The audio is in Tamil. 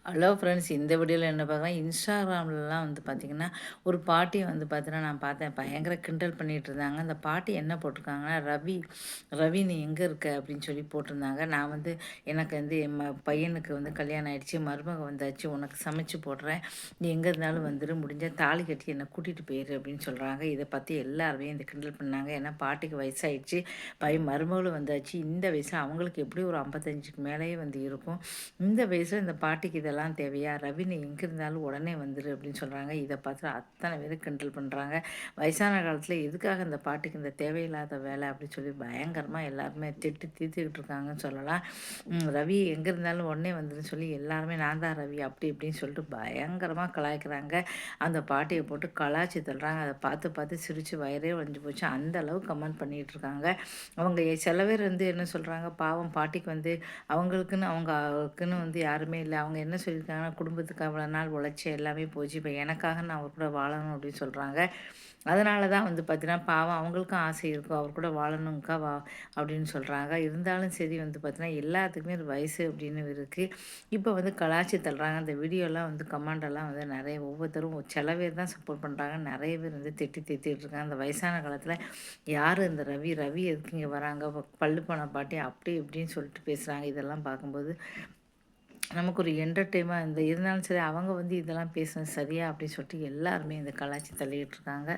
ஹலோ ஃப்ரெண்ட்ஸ், இந்த வீடியோவில் என்ன பார்க்கலாம், இன்ஸ்டாகிராம்லலாம் வந்து பார்த்திங்கன்னா ஒரு பாட்டியை வந்து பார்த்தீங்கன்னா நான் பார்த்தேன். பயங்கர கிண்டல் பண்ணிகிட்டு இருந்தாங்க. அந்த பாட்டி என்ன போட்டிருக்காங்கன்னா, ரவி ரவி நீ எங்கே இருக்க அப்படின்னு சொல்லி போட்டிருந்தாங்க. நான் வந்து எனக்கு வந்து என் பையனுக்கு வந்து கல்யாணம் ஆகிடுச்சி, மருமக வந்தாச்சு, உனக்கு சமைச்சு போடுறேன், நீ எங்கே இருந்தாலும் வந்துடு, முடிஞ்சால் தாலி கட்டி என்னை கூட்டிகிட்டு போயிரு அப்படின்னு சொல்கிறாங்க. இதை பற்றி எல்லாருமே இந்த கிண்டல் பண்ணாங்க. ஏன்னா பாட்டிக்கு வயசாகிடுச்சு, பையன் மருமகளும் வந்தாச்சு, இந்த வயசில் அவங்களுக்கு எப்படி ஒரு 55க்கு மேலேயே வந்து இருக்கும். இந்த வயசில் இந்த பாட்டிக்கு இதெல்லாம் தேவையா? ரவி நீ எங்கே இருந்தாலும் உடனே வந்துரு அப்படின்னு சொல்கிறாங்க. இதை பார்த்து அத்தனை பேர் கிண்டல் பண்ணுறாங்க. வயசான காலத்தில் எதுக்காக இந்த பாட்டிக்கு இந்த தேவையில்லாத வேலை அப்படின்னு சொல்லி பயங்கரமாக எல்லாருமே திட்டு தீர்த்துக்கிட்டு இருக்காங்கன்னு சொல்லலாம். ரவி எங்கே இருந்தாலும் உடனே வந்துருன்னு சொல்லி எல்லாருமே நான் தான் ரவி அப்படி இப்படின்னு சொல்லிட்டு பயங்கரமாக கலாய்க்கிறாங்க. அந்த பாட்டியை போட்டு கலாய்ச்சி தள்ளுறாங்க. அதை பார்த்து பார்த்து சிரித்து வயிறே உடைஞ்சு போச்சு. அந்த அளவு கமெண்ட் பண்ணிகிட்டு இருக்காங்க. அவங்க சில பேர் வந்து என்ன சொல்கிறாங்க, பாவம் பாட்டிக்கு வந்து அவங்களுக்குன்னு வந்து யாருமே இல்ல. அவங்க என்ன சொல்லியிருக்காங்கன்னா, குடும்பத்துக்கு அவ்வளோ நாள் உழைச்சி எல்லாமே போச்சு. இப்ப எனக்காக நான் அவர் கூட வாழணும் அப்படின்னு சொல்றாங்க. அதனால தான் வந்து பார்த்தீங்கன்னா, பாவம் அவங்களுக்கும் ஆசை இருக்கும். அவர் கூட வாழணும்க்கா அப்படின்னு சொல்றாங்க. இருந்தாலும் சரி வந்து பார்த்தீங்கன்னா, எல்லாத்துக்குமே ஒரு வயசு அப்படின்னு இருக்கு. இப்போ வந்து கலாய்ச்சி தள்ளுறாங்க. அந்த வீடியோலாம் வந்து கமெண்டெல்லாம் வந்து நெறைய ஒவ்வொருத்தரும் சில பேர் தான் சப்போர்ட் பண்றாங்க. நெறைய பேர் வந்து திட்டிட்டு இருக்காங்க. அந்த வயசான காலத்தில யாரு இந்த ரவி? ரவி எதுக்கு இங்க வராங்க? பல்லு போன பாட்டி அப்படி இப்படின்னு சொல்லிட்டு பேசுறாங்க. இதெல்லாம் பார்க்கும்போது நமக்கு ஒரு இருந்தாலும் சரி அவங்க வந்து இதெல்லாம் பேசுனது சரியா அப்படின்னு சொல்லிட்டு எல்லாருமே இந்த கலாய்ச்சி தள்ளிக்கிட்டு இருக்காங்க.